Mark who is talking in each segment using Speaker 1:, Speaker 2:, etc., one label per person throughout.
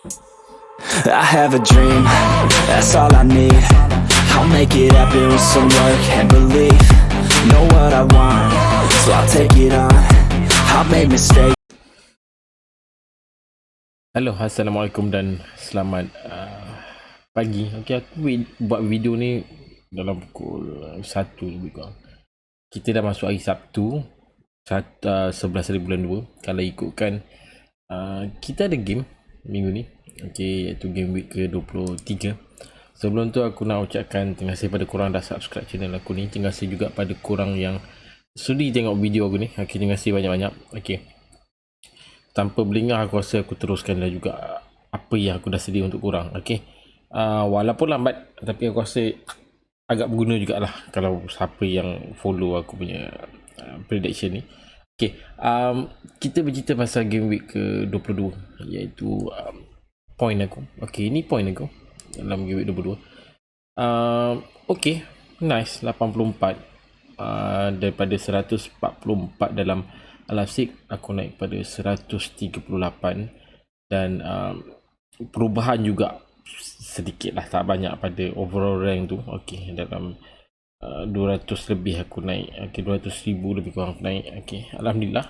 Speaker 1: I have a dream, that's all I need. I'll make it happen with some work and belief. Know what I want, so I'll take it on. I'll make mistakes.
Speaker 2: Halo, Assalamualaikum dan selamat pagi. Okey, aku buat video ni dalam pukul 1 lebih kurang. Kita dah masuk hari Sabtu 11 hari bulan 2. Kalau ikutkan kita ada game minggu ni, okey, iaitu game week ke-23. Sebelum tu aku nak ucapkan terima kasih pada korang dah subscribe channel aku ni. Terima kasih juga pada korang yang sudi tengok video aku ni. Okey, terima kasih banyak-banyak. Okey, tanpa berlengah aku rasa aku teruskanlah juga apa yang aku dah sedia untuk korang. Okey, walaupun lambat tapi aku rasa agak berguna jugalah kalau siapa yang follow aku punya prediction ni. Okey, kita bercerita pasal game week ke-22 iaitu point aku. Okey, ini point aku dalam game week 22. Okey, nice, 84 daripada 144 dalam Alasik, aku naik pada 138 dan perubahan juga sedikit lah, tak banyak pada overall rank tu. Okey, dalam 200 lebih aku naik. Okey, 200,000 lebih kurang aku naik. Okey, Alhamdulillah.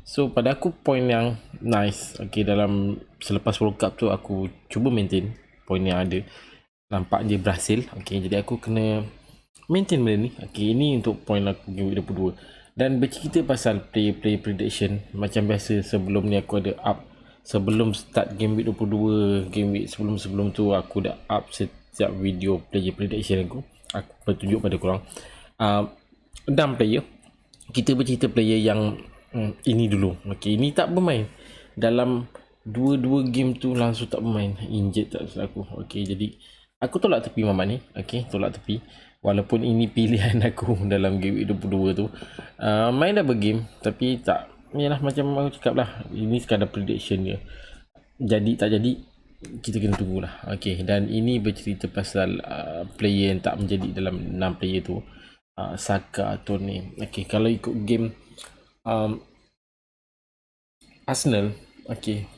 Speaker 2: So pada aku point yang nice. Okey, dalam selepas World Cup tu aku cuba maintain point yang ada. Nampak dia berhasil. Okey, jadi aku kena maintain benda ni. Okey, ini untuk point aku game week 22. Dan bercerita pasal player prediction, macam biasa sebelum ni aku ada up. Sebelum start game week 22, game week sebelum-sebelum tu aku dah up setiap video player prediction aku. Aku bertunjuk pada korang 6 player. Kita bercerita player yang ini dulu. Okey, ini tak bermain dalam dua game tu, langsung tak bermain, injured tak salah aku. Okey, jadi aku tolak tepi Mamat ni. Okey, tolak tepi. Walaupun ini pilihan aku dalam game week 22 tu. Main dah bergame tapi tak, yalah macam aku cakap lah, ini sekadar prediction je. Jadi tak jadi, kita kena tunggulah. Okey, dan ini bercerita pasal player yang tak menjadi dalam 6 player tu, Saka, Tone. Okey, kalau ikut game Arsenal, okey,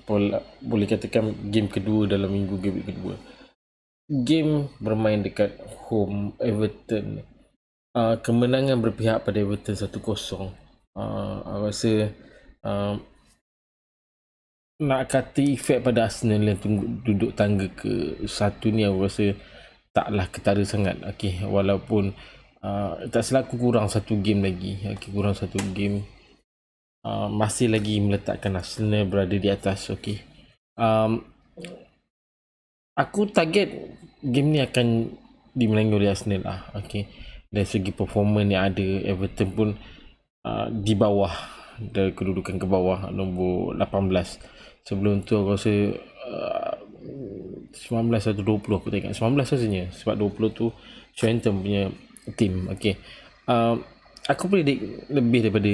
Speaker 2: boleh katakan game kedua dalam minggu game week kedua. Game bermain dekat home Everton, kemenangan berpihak pada Everton 1-0. Aku rasa nak kata efek pada Arsenal yang duduk tangga ke satu ni, aku rasa taklah ketara sangat. Okey, walaupun tak salah aku kurang satu game lagi. Okey, kurang satu game, masih lagi meletakkan Arsenal berada di atas. Okey, aku target game ni akan dimenangi oleh Arsenal lah. Okey, dari segi performance yang ada, Everton pun di bawah, dari kedudukan ke bawah nombor 18. Sebelum tu aku rasa 19 atau 20 aku tengok 19 rasanya, sebab 20 tu Southampton punya team. Okey, aku predict lebih daripada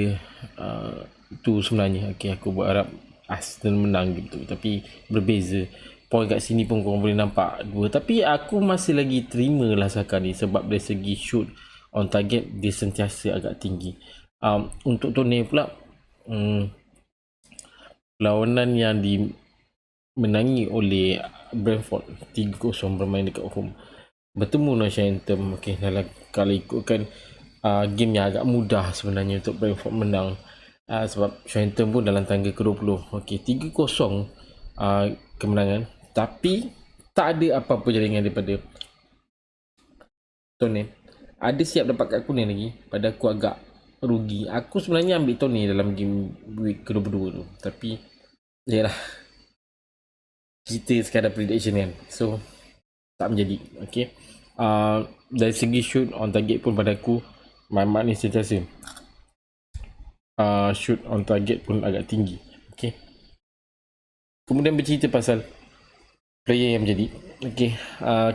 Speaker 2: tu sebenarnya. Okey, aku berharap Arsenal menang gitu, tapi berbeza point kat sini pun korang boleh nampak 2. Tapi aku masih lagi terima lah Saka ni, sebab dari segi shoot on target dia sentiasa agak tinggi. Untuk Tone pula, lawanan yang dimenangi oleh Brentford 3-0 bermain dekat home, bertemu dengan Southampton. Okey, kalau ikutkan game yang agak mudah sebenarnya untuk Brentford menang, sebab Southampton pun dalam tangga ke-20. Okey, 3-0 kemenangan, tapi tak ada apa-apa jaringan daripada Tone. Ada siap dapat kad kuning lagi, pada aku agak rugi. Aku sebenarnya ambil Tone dalam game week ke-22 tu, tapi yalah, kita sekadar prediction kan, so tak menjadi. Okey, dari segi shoot on target pun pada aku Mamat ni sentiasa shoot on target pun agak tinggi. Okey, kemudian bercerita pasal player yang menjadi. Okey,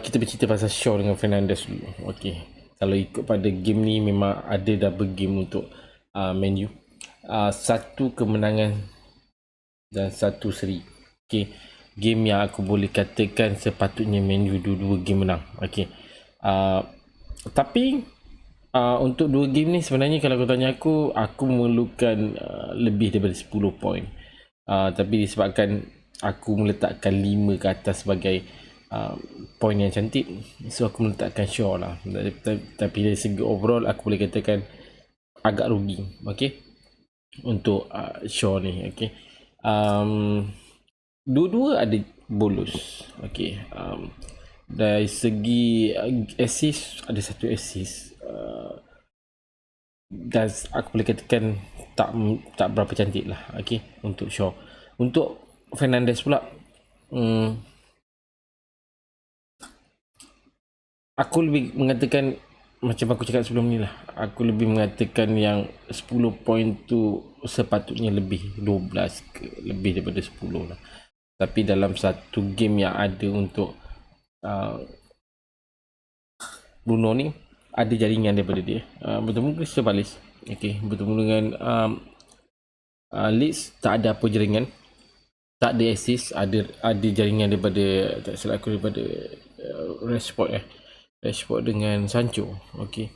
Speaker 2: kita bercerita pasal Shaw dengan Fernandes dulu. Okey, kalau ikut pada game ni memang ada double game untuk Man U. Satu kemenangan dan satu seri. Okey, game yang aku boleh katakan sepatutnya Man U dua game menang. Okey, tapi untuk 2 game ni sebenarnya kalau kau tanya aku memerlukan lebih daripada 10 point. Tapi disebabkan aku meletakkan 5 ke atas sebagai poin yang cantik. So aku meletakkan Shaw lah. Tapi dari segi overall aku boleh katakan agak rugi, okay, untuk Shaw ni, okay. Dua-dua ada bonus, okay. Dari segi assist, ada satu assist, dan aku boleh katakan tak berapa cantik lah, okay, untuk Shaw. Untuk Fernandes pula, aku lebih mengatakan macam aku cakap sebelum ni lah, aku lebih mengatakan yang 10 poin tu sepatutnya lebih 12 ke lebih daripada 10 lah. Tapi dalam satu game yang ada untuk Bruno ni, ada jaringan daripada dia, bertemu Crystal Palace, okay, bertemu dengan Leeds, tak ada apa jaringan, tak ada assist, ada jaringan daripada, tak salah aku, daripada Rashford dengan Sancho, okay.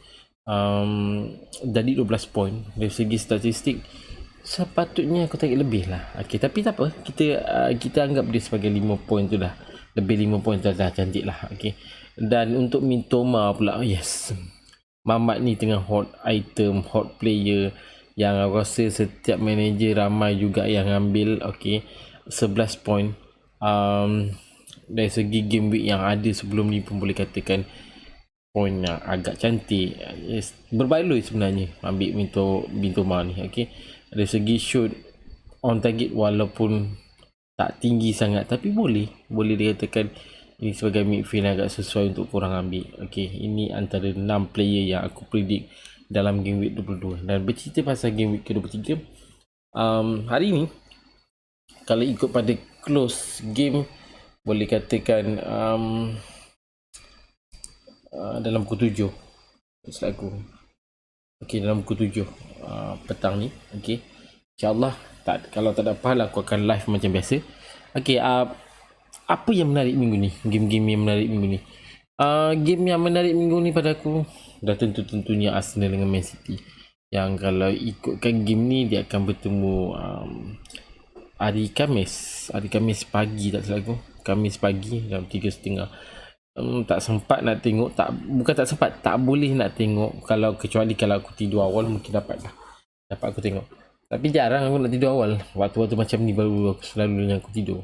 Speaker 2: Jadi 12 poin. Dari segi statistik sepatutnya aku tarik lebih lah, okay. Tapi tak apa, kita anggap dia sebagai 5 poin tu dah lebih. 5 poin tu dah cantik lah, okay. Dan untuk Mitoma pula, yes, Mamat ni tengah hot item, hot player yang aku rasa setiap manager ramai juga yang ambil, okay. 11 poin. Dari segi game week yang ada sebelum ni pun boleh katakan poin yang agak cantik, yes, berbaloi sebenarnya ambil Mitoma ni, okay. Dari segi shoot on target walaupun tak tinggi sangat, tapi boleh dikatakan ini sebagai midfield agak sesuai untuk korang ambil, okay. Ini antara 6 player yang aku predict dalam game week 22. Dan bercerita pasal game week ke-23, hari ni kalau ikut pada close game, boleh katakan dalam pukul 7 selaku, okay, dalam pukul 7 petang ni, okay. InsyaAllah kalau tak ada apa hal, aku akan live macam biasa, okay. Apa yang menarik minggu ni, game-game yang menarik minggu ni, game yang menarik minggu ni pada aku dah tentunya Arsenal dengan Man City, yang kalau ikutkan game ni dia akan bertemu hari Khamis pagi, tak salah aku, Khamis pagi jam 3.30. Tak sempat nak tengok, tak boleh nak tengok, kecuali kalau aku tidur awal mungkin dapat aku tengok, tapi jarang aku nak tidur awal. Waktu-waktu macam ni baru aku selalunya aku tidur.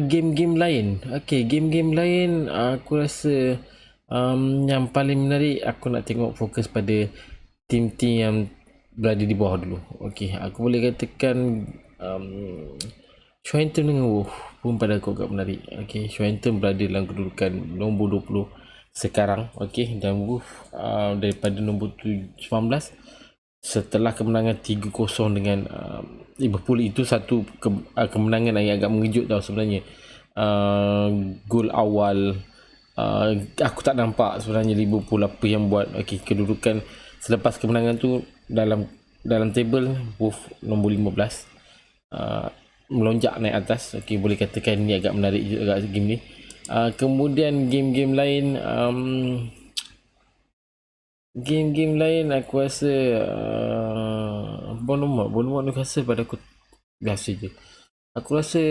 Speaker 2: Game-game lain, okay, game-game lain aku rasa yang paling menarik aku nak tengok fokus pada tim-tim yang berada di bawah dulu, okay. Aku boleh katakan Southampton dengan Wolves pun pada aku agak menarik, okay. Southampton berada dalam kedudukan nombor 20 sekarang, okay, dan Wolves daripada nombor 19 setelah kemenangan 3-0 dengan Liverpool. Itu satu kemenangan yang agak mengejut tau sebenarnya. Gol awal aku tak nampak sebenarnya Liverpool apa yang buat, okay. Kedudukan selepas kemenangan tu dalam table, Wolves nombor 15, melonjak naik atas, okay. Boleh katakan ni agak menarik juga game ni. Kemudian game-game lain aku rasa Bournemouth Newcastle pada aku biasa je. Aku rasa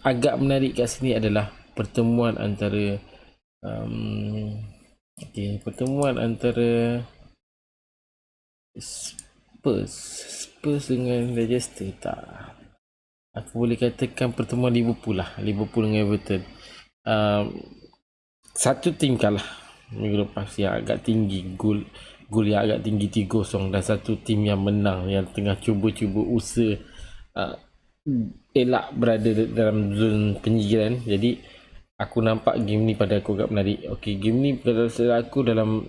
Speaker 2: agak menarik kat sini adalah pertemuan antara Spurs dengan Leicester. Tak, aku boleh katakan pertemuan Liverpool dengan Everton. Satu tim kalah minggu lepas yang agak tinggi, gol yang agak tinggi 3-0, dan satu tim yang menang, yang tengah cuba-cuba usaha elak berada dalam zon penyingkiran. Jadi aku nampak game ni pada aku agak menarik, okay. Game ni pada aku dalam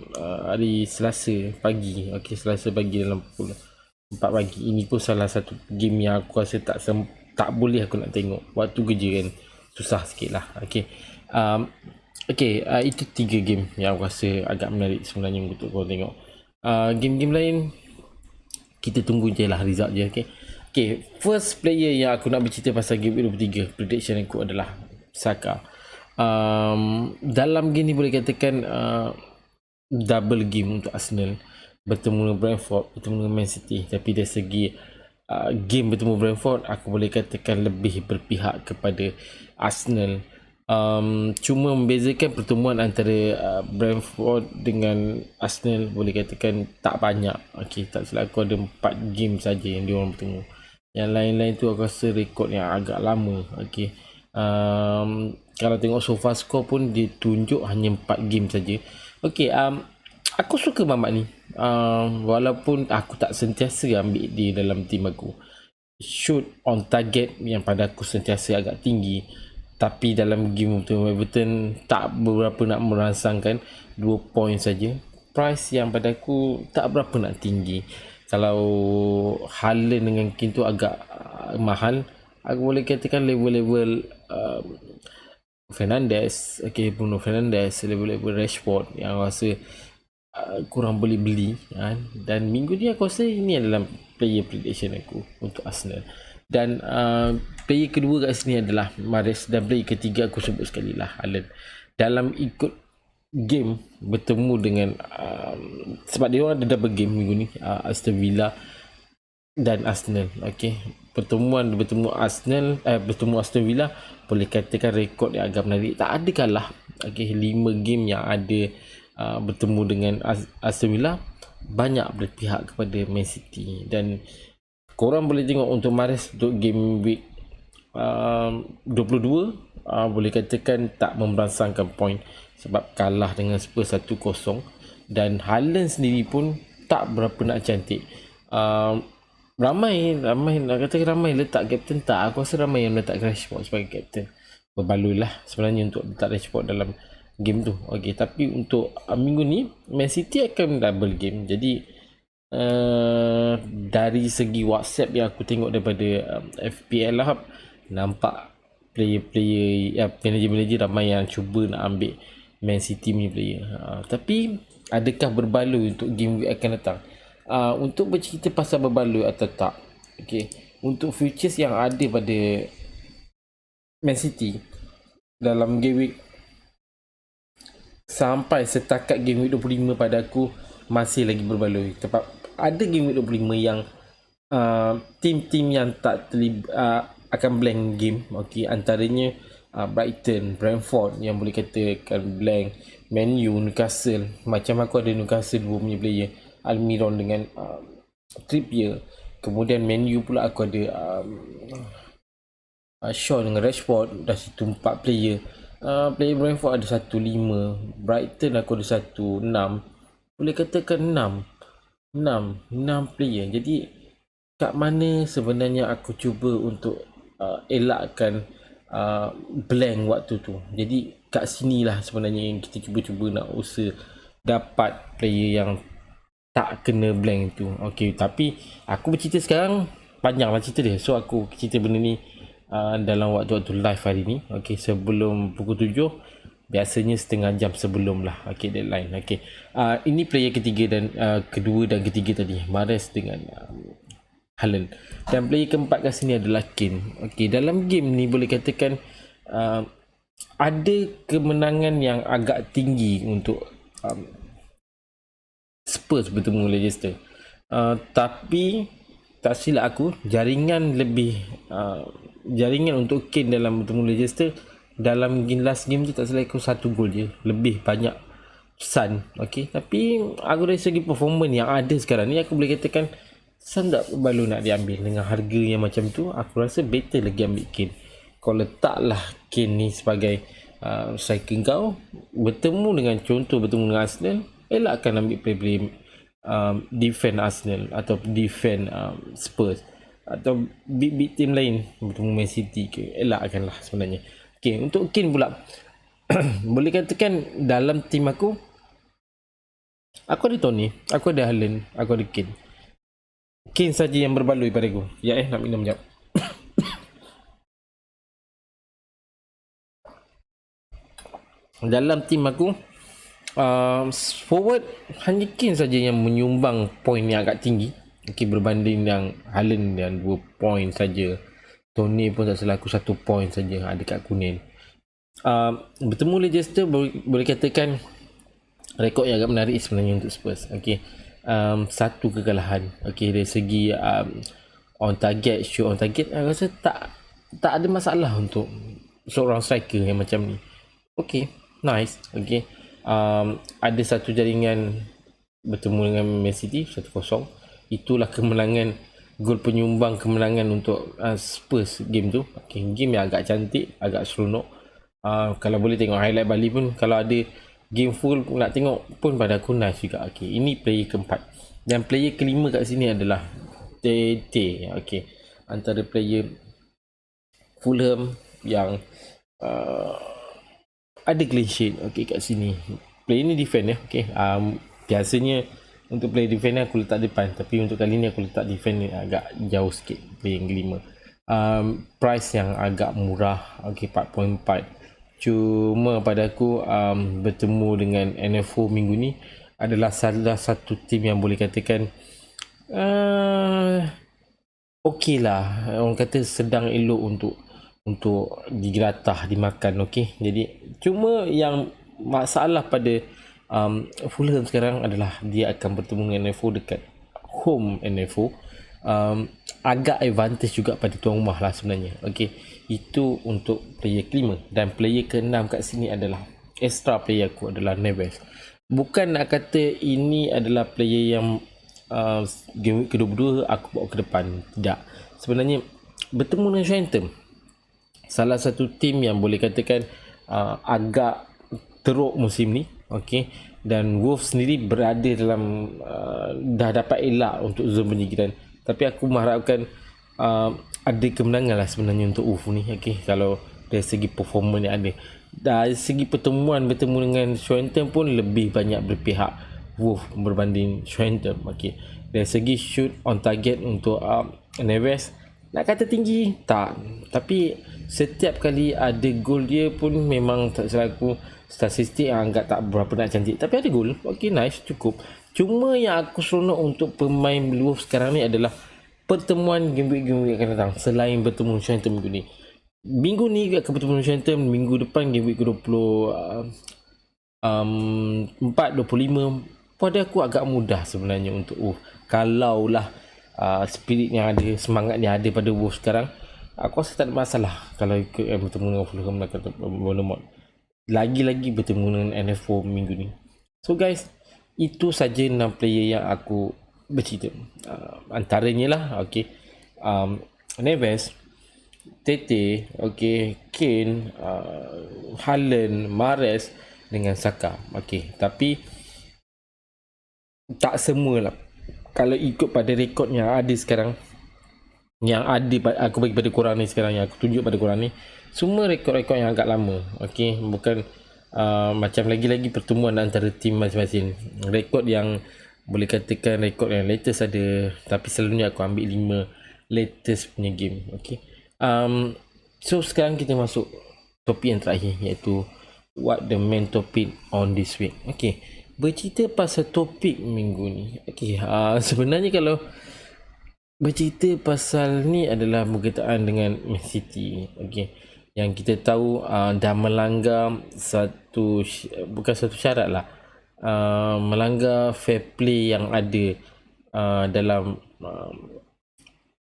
Speaker 2: hari Selasa pagi, okay, Selasa pagi dalam pukul 4 pagi. Ini pun salah satu game yang aku rasa tak boleh aku nak tengok, waktu kerja kan susah sikit lah, okay. Itu 3 game yang aku rasa agak menarik sebenarnya untuk korang tengok. Game-game lain kita tunggu je lah result je, okay. Okay, first player yang aku nak bercerita pasal game 23, prediction aku adalah Saka. Dalam game ni boleh katakan double game untuk Arsenal, bertemu dengan Brentford, bertemu dengan Man City. Tapi dari segi game bertemu Brentford, aku boleh katakan lebih berpihak kepada Arsenal. Cuma membezakan pertemuan antara Brentford dengan Arsenal boleh katakan tak banyak. Okey, tak silap aku ada 4 game saja yang diorang bertemu. Yang lain-lain tu aku rasa rekod yang agak lama. Okey. Kalau tengok sofa score pun ditunjuk hanya 4 game saja. Okey, aku suka Mamat ni. Walaupun aku tak sentiasa ambil dia dalam tim aku. Shoot on target yang pada aku sentiasa agak tinggi, tapi dalam game untuk Everton tak berapa nak merangsangkan 2 poin saja. Price yang pada aku tak berapa nak tinggi. Kalau Haaland dengan Kane tu agak mahal, aku boleh katakan level-level Fernandes, Bruno Fernandes, level-level Rashford yang rasa kurang boleh beli kan. Dan minggu ni aku rasa ini adalah player prediction aku untuk Arsenal. Dan player kedua kat sini adalah Mahrez, dan player ketiga aku sebut sekali lah Haaland. Dalam ikut game bertemu dengan sebab dia orang ada double game minggu ni, Aston Villa dan Arsenal. Bertemu Aston Villa, boleh katakan rekod yang agak menarik, tak ada kalah. 5 game yang ada bertemu dengan Aston Villa banyak berpihak kepada Man City. Dan korang boleh tengok untuk Mahrez untuk game week 22 boleh katakan tak memberangsangkan poin sebab kalah dengan Spurs 1-0. Dan Haaland sendiri pun tak berapa nak cantik. Ramai nak katakan ramai letak kapten, tak, aku rasa ramai yang letak Rashford sebagai kapten. Berbaloi lah sebenarnya untuk letak Rashford dalam game tu. Tapi untuk minggu ni Man City akan double game. Jadi dari segi WhatsApp yang aku tengok daripada FPL lah, nampak player-player manager-manager ramai yang cuba nak ambil Man City punya player. Tapi adakah berbaloi untuk game week akan datang? Untuk bercerita pasal berbaloi atau tak, untuk futures yang ada pada Man City dalam game week sampai setakat game week 25 pada aku masih lagi berbaloi. Sebab ada game week 25 yang tim-tim yang tak akan blank game. Antaranya Brighton, Brentford yang boleh katakan blank, Man U, Newcastle. Macam aku ada Newcastle 2 punya player, Almiron dengan Trippier. Kemudian Man U pula aku ada Shaw dengan Rashford. Dah situ 4 player. Player Brentford ada 1-5, Brighton aku ada 1-6. Boleh katakan 6 player. Jadi kat mana sebenarnya aku cuba untuk elakkan blank waktu tu. Jadi kat sinilah sebenarnya yang kita cuba-cuba nak usaha dapat player yang tak kena blank tu. Tapi aku bercerita sekarang panjang lah cerita dia. So aku cerita benda ni dalam waktu-waktu live hari ni. Sebelum pukul 7, biasanya setengah jam sebelum lah deadline. Ini player ketiga dan kedua dan ketiga tadi, Mahrez dengan Haaland. Dan player keempat kat sini adalah Kane. Dalam game ni boleh katakan ada kemenangan yang agak tinggi untuk Spurs bertemu Leicester. Tapi tak silap aku, jaringan untuk Kane dalam bertemu Leicester dalam last game tu tak silap aku 1 gol je, lebih banyak Son. Tapi aku dari segi performance yang ada sekarang ni, aku boleh katakan Son tak perlu nak diambil dengan harga yang macam tu. Aku rasa better lagi ambil Kane. Kau letaklah Kane ni sebagai striker kau, bertemu dengan Arsenal, elakkan ambil play defend Arsenal atau defend Spurs atau big team lain bertemu Man City ke, elakkanlah sebenarnya. Untuk Kane pula boleh katakan dalam tim aku ada Tony, aku ada Haaland, aku ada Kane. Kane saja yang berbaloi pada aku. Nak minum sekejap. Dalam tim aku forward hanya Kane saja yang menyumbang poin yang agak tinggi. Berbanding dengan Haaland yang 2 poin saja. Tony pun tak salah aku 1 poin saja ada kat kuning. Bertemu Leicester boleh katakan rekod yang agak menarik sebenarnya untuk Spurs. 1 kekalahan. Dari segi on target, shoot on target, aku rasa tak ada masalah untuk seorang striker yang macam ni. Okay, nice. Okay, ada satu jaringan bertemu dengan Man City 1-0. Itulah kemenangan, gol penyumbang kemenangan untuk Spurs game tu. Okay, game yang agak cantik, agak seronok. Kalau boleh tengok highlight Bali pun, kalau ada game full nak tengok pun, pada aku nice juga. Okay, ini player keempat, dan player kelima kat sini adalah Tete. Okay, antara player Fulham yang ada clean sheet. Okay, kat sini player ni defend ya. Okay, biasanya untuk player defend aku letak depan, tapi untuk kali ni aku letak defend ni agak jauh sikit, player yang kelima. Price yang agak murah. Okay, 4.4. Cuma pada aku bertemu dengan NFO minggu ni adalah salah satu tim yang boleh katakan okey lah, orang kata sedang elok untuk digeratah, dimakan. Okey, jadi cuma yang masalah pada Fulham sekarang adalah dia akan bertemu dengan NFO dekat home NFO. Agak advantage juga pada tuan rumah lah sebenarnya. Okey, itu untuk player kelima. Dan player keenam kat sini adalah extra player aku adalah Neves. Bukan nak kata ini adalah player yang game week ke-22 aku bawa ke depan, tidak. Sebenarnya bertemu dengan Southampton, salah satu tim yang boleh katakan agak teruk musim ni. Okey, dan Wolves sendiri berada dalam dah dapat elak untuk zon penyingkiran, tapi aku mengharapkan ada kemenangan lah sebenarnya untuk Wolves ni. Okey, kalau dari segi performa yang ada, dari segi pertemuan bertemu dengan Southampton pun lebih banyak berpihak Wolves berbanding Southampton. Okey, dari segi shoot on target untuk Neves, nak kata tinggi tak, tapi setiap kali ada gol dia pun memang tak selaku statistik yang agak tak berapa nak cantik, tapi ada gol. Okey, nice, cukup. Cuma yang aku seronok untuk pemain Wolves sekarang ni adalah pertemuan game week akan datang. Selain bertemu Southampton minggu ni, minggu ni akan bertemu Southampton, minggu depan game week ke-24-25. Pada aku agak mudah sebenarnya untuk kalaulah spirit yang ada, semangat yang ada pada Wolves sekarang, aku rasa tak ada masalah kalau ikut bertemu dengan Fulham atau Bournemouth, lagi-lagi bertemu dengan NFO minggu ni. So guys, itu saja 6 player yang aku bercerita. Antaranya lah, okay, Neves, Tete, okay, Kane, Haaland, Mahrez dengan Saka. Okay, tapi tak semua lah. Kalau ikut pada rekod yang ada sekarang, yang ada aku bagi pada korang ni sekarang, yang aku tunjuk pada korang ni, semua rekod-rekod yang agak lama. Okay, bukan macam lagi-lagi pertemuan antara tim masing-masing. Rekod yang boleh katakan rekod yang latest ada, tapi selalunya aku ambil 5 latest punya game. Okay, so sekarang kita masuk topik yang terakhir, iaitu what the main topic on this week. Okay, bercerita pasal topik minggu ni. Okay, sebenarnya kalau bercerita pasal ni adalah berkaitan dengan Man City. Okay, yang kita tahu dah melanggar bukan satu syarat lah, melanggar fair play yang ada dalam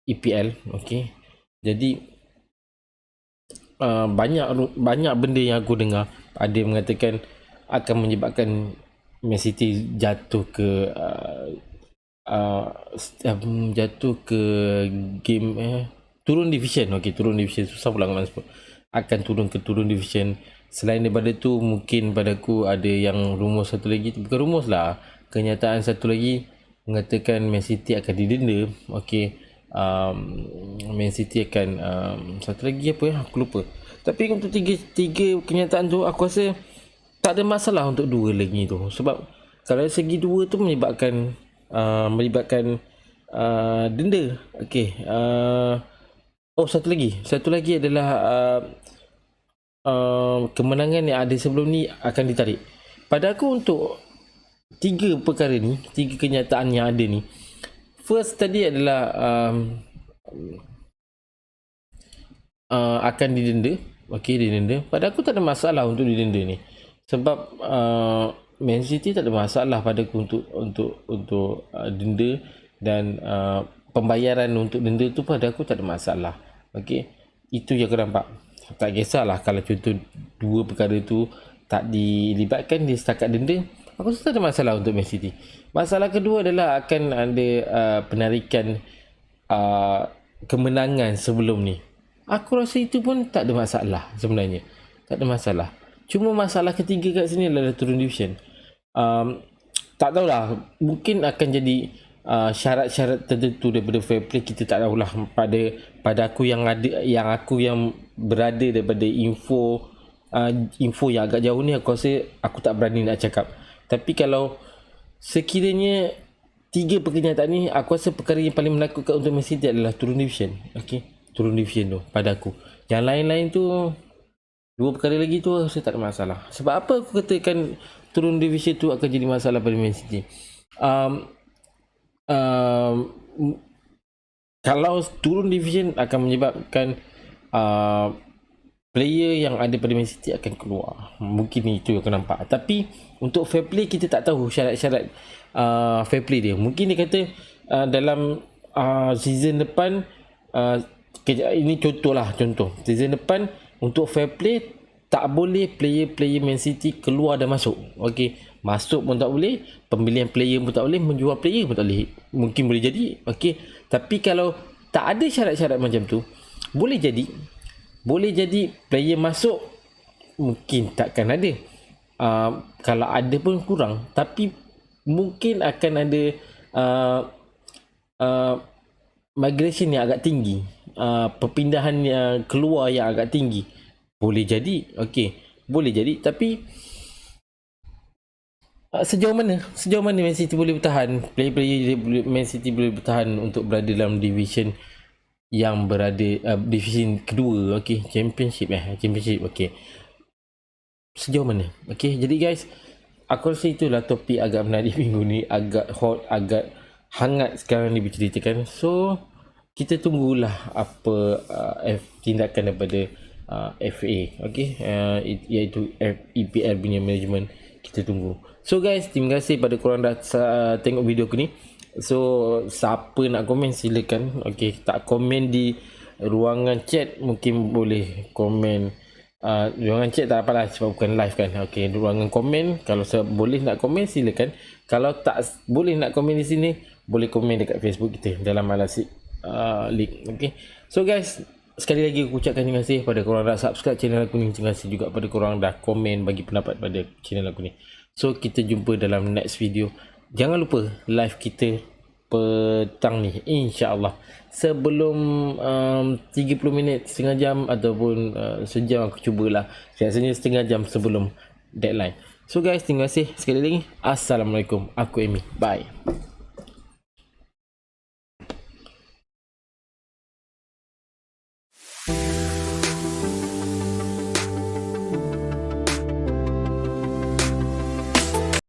Speaker 2: EPL. Okay, jadi banyak benda yang aku dengar, ada yang mengatakan akan menyebabkan Man City jatuh ke game turun division. Okey, turun division, susah pula nak sebut. Akan turun division. Selain daripada tu, mungkin padaku ada yang rumus satu lagi, bukan rumus lah, kenyataan satu lagi mengatakan Man City akan didenda. Okey, Man City akan satu lagi apa ya, aku lupa. Tapi untuk tiga kenyataan tu, aku rasa tak ada masalah untuk dua lagi tu, sebab kalau segi dua tu melibatkan denda. Okey, satu lagi adalah kemenangan yang ada sebelum ni akan ditarik. Pada aku untuk tiga perkara ni, tiga kenyataan yang ada ni, first tadi adalah akan didenda. Okey, didenda. Pada aku tak ada masalah untuk didenda ni, sebab Man City tak ada masalah pada aku untuk denda, dan pembayaran untuk denda tu pada aku tak ada masalah. Okey, itu yang aku nampak. Tak kisahlah kalau contoh dua perkara tu tak dilibatkan, dia setakat denda, aku rasa tak ada masalah untuk Man City. Masalah kedua adalah akan ada penarikan kemenangan sebelum ni. Aku rasa itu pun tak ada masalah sebenarnya. Tak ada masalah. Cuma masalah ketiga kat sini adalah turun division. Tak tahulah, mungkin akan jadi syarat-syarat tertentu daripada fair play, kita tak tahulah. Pada aku yang berada daripada info yang agak jauh ni, aku rasa aku tak berani nak cakap. Tapi kalau sekiranya tiga perkenyataan ni, aku rasa perkara yang paling menakutkan untuk Man City adalah turun division. Okey, turun division tu pada aku. Yang lain-lain tu, dua perkara lagi tu saya tak ada masalah. Sebab apa aku katakan turun division tu akan jadi masalah pada Man City? Kalau turun division akan menyebabkan player yang ada pada Man City akan keluar. Mungkin itu yang aku nampak. Tapi untuk fair play kita tak tahu syarat-syarat fair play dia. Mungkin dia kata dalam season depan, ini contoh season depan untuk fair play tak boleh player-player Man City keluar dan masuk. Okey, masuk pun tak boleh, pembelian player pun tak boleh, menjual player pun tak boleh. Mungkin boleh jadi. Okey, tapi kalau tak ada syarat-syarat macam tu, boleh jadi player masuk mungkin takkan ada. Kalau ada pun kurang, tapi mungkin akan ada migration yang agak tinggi, perpindahan yang keluar yang agak tinggi. Boleh jadi, okey, boleh jadi. Tapi sejauh mana Man City boleh bertahan, player-player Man City boleh bertahan untuk berada dalam division yang berada division kedua, okey, championship, okey, sejauh mana? Okey, jadi guys, aku rasa itulah topik agak menarik minggu ni, agak hot, agak hangat sekarang ni diceritakan. So kita tunggulah apa tindakan daripada FA, okey, iaitu EPL punya management. Kita tunggu. So guys, terima kasih pada korang dah tengok video aku ni. So siapa nak komen silakan. Okey, tak komen di ruangan chat mungkin boleh komen. Ruangan chat tak apalah sebab bukan live kan. Okey, ruangan komen, kalau boleh nak komen silakan. Kalau tak boleh nak komen di sini, boleh komen dekat Facebook kita dalam Al-Asik link. Okey, so guys, sekali lagi aku ucapkan terima kasih pada korang dah subscribe channel aku ni. Terima kasih juga pada korang dah komen bagi pendapat pada channel aku ni. So kita jumpa dalam next video. Jangan lupa live kita petang ni, insya-Allah sebelum 30 minit, setengah jam ataupun sejam. Aku cubalah, biasanya setengah jam sebelum deadline. So guys, terima kasih sekali lagi. Assalamualaikum. Aku Amy. Bye.